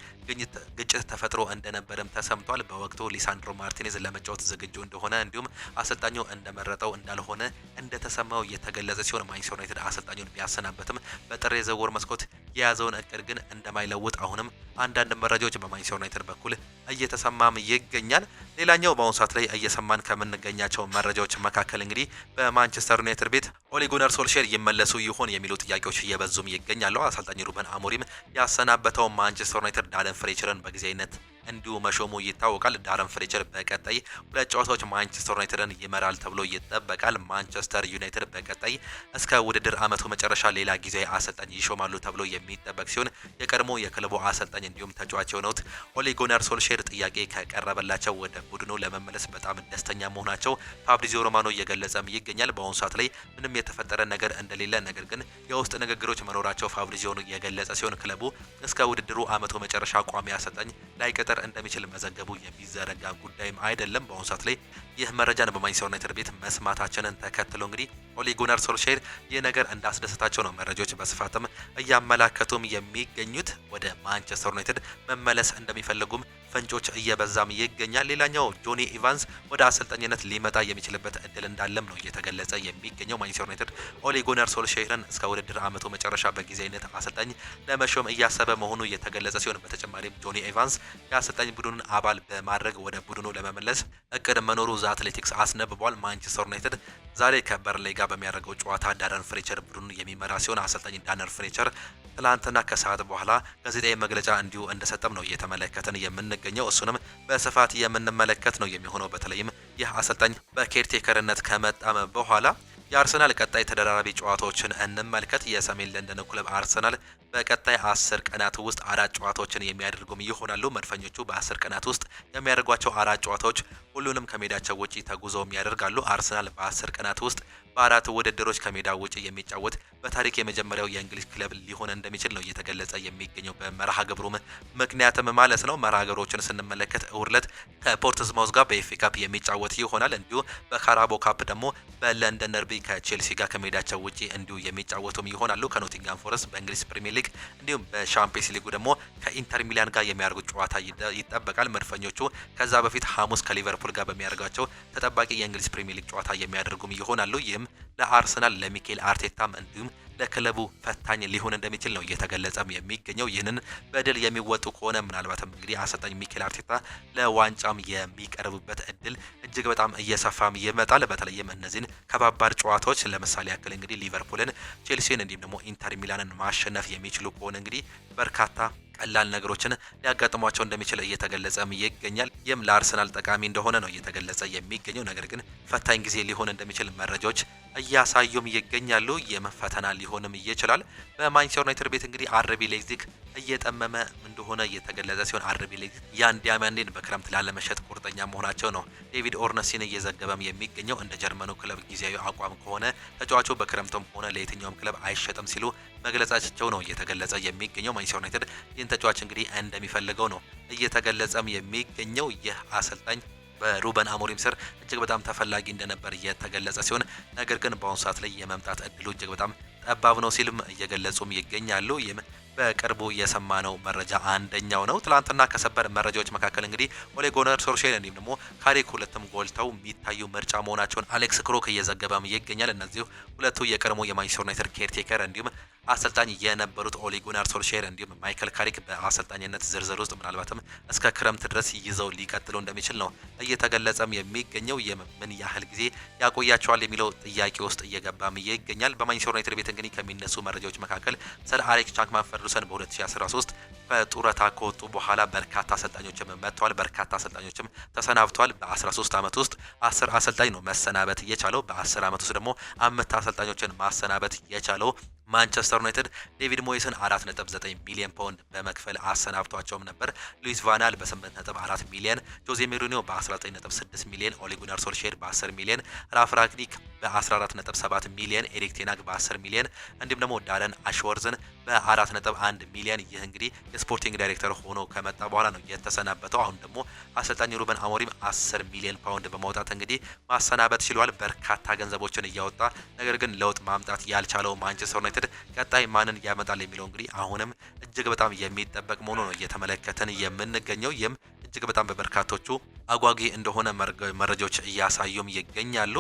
Speaker 1: ግጭት ተፈጥሮ እንደነበርም ተሰምቷል። በወቅቱ ሊሳንድሮ ማርቲኔዝ ለመጫወት ዝግጁ እንደሆነ እንዲሁም አሰልጣኙ እንደመረጠው እንዳልሆነ እንደተሰማው የተገለጸ ሲሆን ማንቸስተር ዩናይትድ አሰልጣኙን ቢያሰናበትም በጥር የዝውውር መስኮት የያዘውን እቅድ ግን እንደማይለውጥ አሁንም አንዳንድ መረጃዎች በማንቸስተር ዩናይትድ በኩል እየተሰማም ይገኛል። ሌላኛው በአሁኑ ሰዓት ላይ እየሰማን ከምንገኛቸው መረጃዎች መካከል እንግዲህ በማንቸስተር ዩናይትድ ቤት ኦሌ ጉናር ሶልሼር ይመለሱ ይሆን የሚሉ ጥያቄዎች እየበዙም ይገኛሉ። አሰልጣኝ ሩበን አሞሪም ያሰናበተው ማንቸስተር ዩናይትድ ዳረን ፍሬቸርን በጊዜያዊነት እንዲሁ መሾሙ ይታወቃል። ዳረን ፍሬቸር በቀጣይ 2 ጨዋታዎች ማንቸስተር ዩናይትድን ይመራል ተብሎ ይጠበቃል። ማንቸስተር ዩናይትድ በቀጣይ እስከ ውድድር ዓመቱ መጨረሻ ሌላ ጊዜያዊ አሰልጣኝ ይሾማሉ ተብሎ የሚጠበቅ ሲሆን የቀድሞ የክለቡ አሰልጣኝ እንዲሁም ተጫዋች የሆኑት ኦሌ ጉናር ሶልሼር ጥያቄ ከቀረበላቸው ወደ ቡድኑ ለመመለስ በጣም ደስተኛ መሆናቸው ፋብሪዚዮ ሮማኖ እየገለጸም ይገኛል። በአሁኑ ሰዓት ላይ ምንም የተፈጠረ ነገር እንደሌለ ነገር ግን የውስጥ ንግግሮች መኖራቸው ፋብሪዚዮ የገለጸ ሲሆን ክለቡ እስከ ውድድሩ ዓመቱ መጨረሻ ቋሚ አሰልጣኝ ላይቀጥር እንደሚችል መዘገቡ የሚዘረጋ ጉዳይም አይደለም። በአሁኑ ሰዓት ላይ ይህ መረጃን በማንቸስተር ዩናይትድ ቤት መስማታችንን ተከትሎ እንግዲህ ኦሌ ጉናር ሶልሼር ይህ ነገር እንዳስደሰታቸው ነው መረጃዎች በስፋትም እያመላከቱም የሚገኙት። ወደ ማንቸስተር ዩናይትድ መመለስ እንደሚፈልጉም ፍንጮች እየበዛም ይገኛል። ሌላኛው ጆኒ ኢቫንስ ወደ አሰልጣኝነት ሊመጣ የሚችልበት እድል እንዳለም ነው እየተገለጸ የሚገኘው። ማንቸስተር ዩናይትድ ኦሌ ጉናር ሶልሼርን እስከ ውድድር ዓመቱ መጨረሻ በጊዜያዊነት አሰልጣኝ ለመሾም እያሰበ መሆኑ የተገለጸ ሲሆን በተጨማሪም ጆኒ ኢቫንስ የአሰልጣኝ ቡድኑን አባል በማድረግ ወደ ቡድኑ ለመመለስ እቅድ መኖሩ ዘ አትሌቲክስ አስነብቧል። ማንቸስተር ዩናይትድ ዛሬ ከበርንሌይ ጋር በሚያደርገው ጨዋታ ዳረን ፍሬቸር ቡድኑን የሚመራ ሲሆን አሰልጣኝ ዳረን ፍሬቸር ትላንትና ከሰዓት በኋላ ጋዜጣዊ መግለጫ እንዲሁ እንደሰጠም ነው እየተመለከትን የምንገኘው። እሱንም በስፋት የምንመለከት ነው የሚሆነው። በተለይም ይህ አሰልጣኝ በኬርቴከርነት ከመጣም በኋላ የአርሰናል ቀጣይ ተደራራቢ ጨዋታዎችን እንመልከት። የሰሜን ለንደን ክለብ አርሰናል በቀጣይ 10 ቀናት ውስጥ 4 ጨዋታዎችን የሚያደርጉም ይሆናሉ። መድፈኞቹ በ10 ቀናት ውስጥ የሚያደርጓቸው 4 ጨዋታዎች ሁሉንም ከሜዳቸው ውጪ ተጉዘውም ያደርጋሉ። አርሰናል በ10 ቀናት ውስጥ በአራት ውድድሮች ከሜዳ ውጪ የሚጫወት በታሪክ የመጀመሪያው የእንግሊዝ ክለብ ሊሆን እንደሚችል ነው እየተገለጸ የሚገኘው በመርሃ ግብሩም ምክንያትም ማለት ነው። መርሃ ግብሮችን ስንመለከት እሁድ ዕለት ከፖርትስማውዝ ጋር በኤፍኤ ካፕ የሚጫወት ይሆናል። እንዲሁ በካራቦ ካፕ ደግሞ በለንደን ደርቢ ከቼልሲ ጋር ከሜዳቸው ውጪ እንዲሁ የሚጫወቱም ይሆናሉ። ከኖቲንጋም ፎረስት በእንግሊዝ ፕሪሚየር ሊግ እንዲሁም በሻምፒየንስ ሊጉ ደግሞ ከኢንተር ሚላን ጋር የሚያደርጉት ጨዋታ ይጠበቃል። መድፈኞቹ ከዛ በፊት ሐሙስ ከሊቨርፑል ጋር በሚያደርጋቸው ተጠባቂ የእንግሊዝ ፕሪሚየር ሊግ ጨዋታ የሚያደርጉም ይሆናሉ። ይህም ለአርሰናል ለሚኬል አርቴታም እንዲሁም ለክለቡ ፈታኝ ሊሆን እንደሚችል ነው እየተገለጸም የሚገኘው። ይህንን በድል የሚወጡ ከሆነ ምናልባትም እንግዲህ አሰልጣኝ ሚኬል አርቴታ ለዋንጫም የሚቀርቡበት እድል እጅግ በጣም እየሰፋም ይመጣል። በተለይም እነዚህን ከባባድ ጨዋታዎች ለምሳሌ ያክል እንግዲህ ሊቨርፑልን፣ ቼልሲን እንዲሁም ደግሞ ኢንተር ሚላንን ማሸነፍ የሚችሉ ከሆነ እንግዲህ በርካታ ቀላል ነገሮችን ሊያጋጥሟቸው እንደሚችል እየተገለጸም ይገኛል። ይህም ለአርሰናል ጠቃሚ እንደሆነ ነው እየተገለጸ የሚገኘው። ነገር ግን ፈታኝ ጊዜ ሊሆን እንደሚችል መረጃዎች እያሳዩም ይገኛሉ። ይህም ፈተና ሊሆንም ይችላል። በማንቸስተር ዩናይትድ ቤት እንግዲህ አርቢ ሌይፕዚግ እየጠመመ እንደሆነ እየተገለጸ ሲሆን አርቢ ሌይፕዚግ ያን ዲያማንዴን በክረምት ላለመሸጥ ቁርጠኛ መሆናቸው ነው ዴቪድ ኦርነስቲን እየዘገበም የሚገኘው። እንደ ጀርመኑ ክለብ ጊዜያዊ አቋም ከሆነ ተጫዋቹ በክረምቱም ሆነ ለየትኛውም ክለብ አይሸጥም ሲሉ መግለጻቸው ነው እየተገለጸ የሚገኘው። ማንቸስተር ዩናይትድ ይህን ተጫዋች እንግዲህ እንደሚፈልገው ነው እየተገለጸም የሚገኘው። ይህ አሰልጣኝ በሩበን አሞሪም ስር እጅግ በጣም ተፈላጊ እንደነበር እየተገለጸ ሲሆን ነገር ግን በአሁኑ ሰዓት ላይ የመምጣት እድሉ እጅግ በጣም ጠባብ ነው ሲልም እየገለጹም ይገኛሉ። ይህም በቅርቡ የሰማነው መረጃ አንደኛው ነው። ትላንትና ከሰበር መረጃዎች መካከል እንግዲህ ኦሌ ጉናር ሶልሼር እንዲሁም ደግሞ ካሪክ ሁለቱም ጎልተው የሚታዩ ምርጫ መሆናቸውን አሌክስ ክሮክ እየዘገበም ይገኛል። እነዚህ ሁለቱ የቀድሞ የማንቸስተር ዩናይትድ ኬርቴከር እንዲሁም አሰልጣኝ የነበሩት ኦሌ ጉናር ሶልሼር እንዲሁም ማይክል ካሪክ በአሰልጣኝነት ዝርዝር ውስጥ ምናልባትም እስከ ክረምት ድረስ ይዘው ሊቀጥሉ እንደሚችል ነው እየተገለጸም የሚገኘው። ምን ያህል ጊዜ ያቆያቸዋል የሚለው ጥያቄ ውስጥ እየገባም ይገኛል። በማንቸስተር ዩናይትድ ቤት እንግዲህ ከሚነሱ መረጃዎች መካከል ሰር አሌክስ ቻፕማን ፈርጉሰን በ2013 በጡረታ ከወጡ በኋላ በርካታ አሰልጣኞችም መጥተዋል። በርካታ አሰልጣኞችም ተሰናብተዋል። በ13 ዓመት ውስጥ 10 አሰልጣኝ ነው መሰናበት የቻለው። በ10 ዓመት ውስጥ ደግሞ 5 አሰልጣኞችን ማሰናበት የቻለው ማንቸስተር ዩናይትድ ዴቪድ ሞይስን 4.9 ሚሊዮን ፓውንድ በመክፈል አሰናብቷቸውም ነበር። ሉዊስ ቫናል በ8.4 ሚሊዮን፣ ጆዜ ሞሪኒዮ በ19.6 ሚሊዮን፣ ኦሌ ጉናር ሶልሼር በ10 ሚሊዮን፣ ራልፍ ራግኒክ በ14.7 ሚሊዮን፣ ኤሪክ ቴን ሃግ በ10 ሚሊዮን እንዲሁም ደግሞ ዳረን አሽወርዝን በ4.1 ሚሊዮን። ይህ እንግዲህ የስፖርቲንግ ዳይሬክተር ሆኖ ከመጣ በኋላ ነው የተሰናበተው። አሁን ደግሞ አሰልጣኝ ሩበን አሞሪም 10 ሚሊዮን ፓውንድ በማውጣት እንግዲህ ማሰናበት ችሏል። በርካታ ገንዘቦችን እያወጣ ነገር ግን ለውጥ ማምጣት ያልቻለው ማንቸስተር ዩናይትድ ቀጣይ ማንን ያመጣል የሚለው እንግዲህ አሁንም እጅግ በጣም የሚጠበቅ መሆኑ ነው እየተመለከተን የምንገኘው። ይህም እጅግ በጣም በበርካቶቹ አጓጊ እንደሆነ መረጃዎች እያሳዩም ይገኛሉ።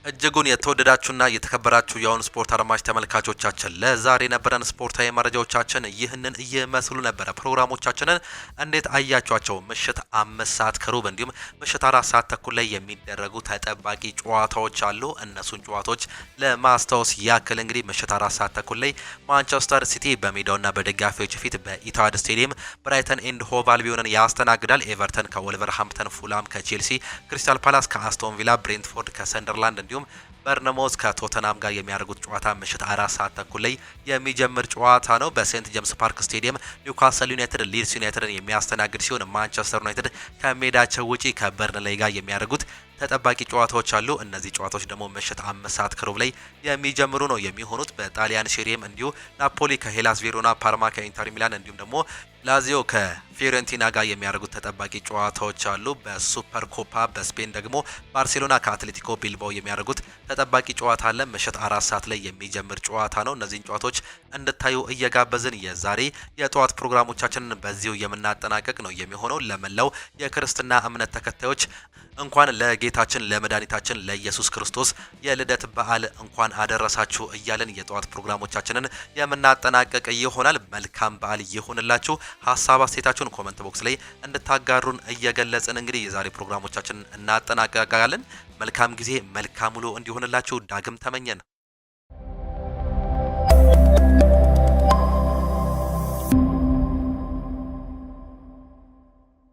Speaker 1: እጅጉን የተወደዳችሁና የተከበራችሁ የአሁኑ ስፖርት አድማጭ ተመልካቾቻችን ለዛሬ የነበረን ስፖርታዊ መረጃዎቻችን ይህንን እየመስሉ ነበረ። ፕሮግራሞቻችንን እንዴት አያችኋቸው? ምሽት 5 ሰዓት ከሩብ እንዲሁም ምሽት 4 ሰዓት ተኩል ላይ የሚደረጉ ተጠባቂ ጨዋታዎች አሉ። እነሱን ጨዋታዎች ለማስታወስ ያክል እንግዲህ ምሽት 4 ሰዓት ተኩል ላይ ማንቸስተር ሲቲ በሜዳውና በደጋፊዎች ፊት በኢታሃድ ስቴዲየም ብራይተን ኤንድ ሆቭ አልቢዮንን ያስተናግዳል። ኤቨርተን ከወልቨርሃምፕተን፣ ፉላም ከቼልሲ፣ ክሪስታል ፓላስ ከአስቶን ቪላ፣ ብሬንትፎርድ ከሰንደርላንድ እንዲሁም በርነሞዝ ከቶተናም ጋር የሚያደርጉት ጨዋታ ምሽት 4 ሰዓት ተኩል ላይ የሚጀምር ጨዋታ ነው። በሴንት ጄምስ ፓርክ ስቴዲየም ኒውካስል ዩናይትድ ሊድስ ዩናይትድን የሚያስተናግድ ሲሆን ማንቸስተር ዩናይትድ ከሜዳቸው ውጪ ከበርንሌይ ጋር የሚያደርጉት ተጠባቂ ጨዋታዎች አሉ። እነዚህ ጨዋታዎች ደግሞ ምሽት 5 ሰዓት ከሩብ ላይ የሚጀምሩ ነው የሚሆኑት። በጣሊያን ሴሪየም እንዲሁ ናፖሊ ከሄላስ ቬሮና፣ ፓርማ ከኢንተር ሚላን እንዲሁም ደግሞ ላዚዮ ከፊዮሬንቲና ጋር የሚያደርጉት ተጠባቂ ጨዋታዎች አሉ። በሱፐር ኮፓ በስፔን ደግሞ ባርሴሎና ከአትሌቲኮ ቢልባኦ የሚያደርጉት ተጠባቂ ጨዋታ አለ። ምሽት 4 ሰዓት ላይ የሚጀምር ጨዋታ ነው። እነዚህን ጨዋታዎች እንድታዩ እየጋበዝን የዛሬ የጠዋት ፕሮግራሞቻችንን በዚሁ የምናጠናቀቅ ነው የሚሆነው። ለመላው የክርስትና እምነት ተከታዮች እንኳን ለጌታችን ለመድኃኒታችን ለኢየሱስ ክርስቶስ የልደት በዓል እንኳን አደረሳችሁ እያለን የጠዋት ፕሮግራሞቻችንን የምናጠናቀቅ ይሆናል። መልካም በዓል ይሁንላችሁ። ሀሳብ አስተያየታችሁን ኮመንት ቦክስ ላይ እንድታጋሩን እየገለጽን እንግዲህ የዛሬ ፕሮግራሞቻችንን እናጠናቀቃለን። መልካም ጊዜ፣ መልካም ውሎ እንዲሆንላችሁ ዳግም ተመኘን።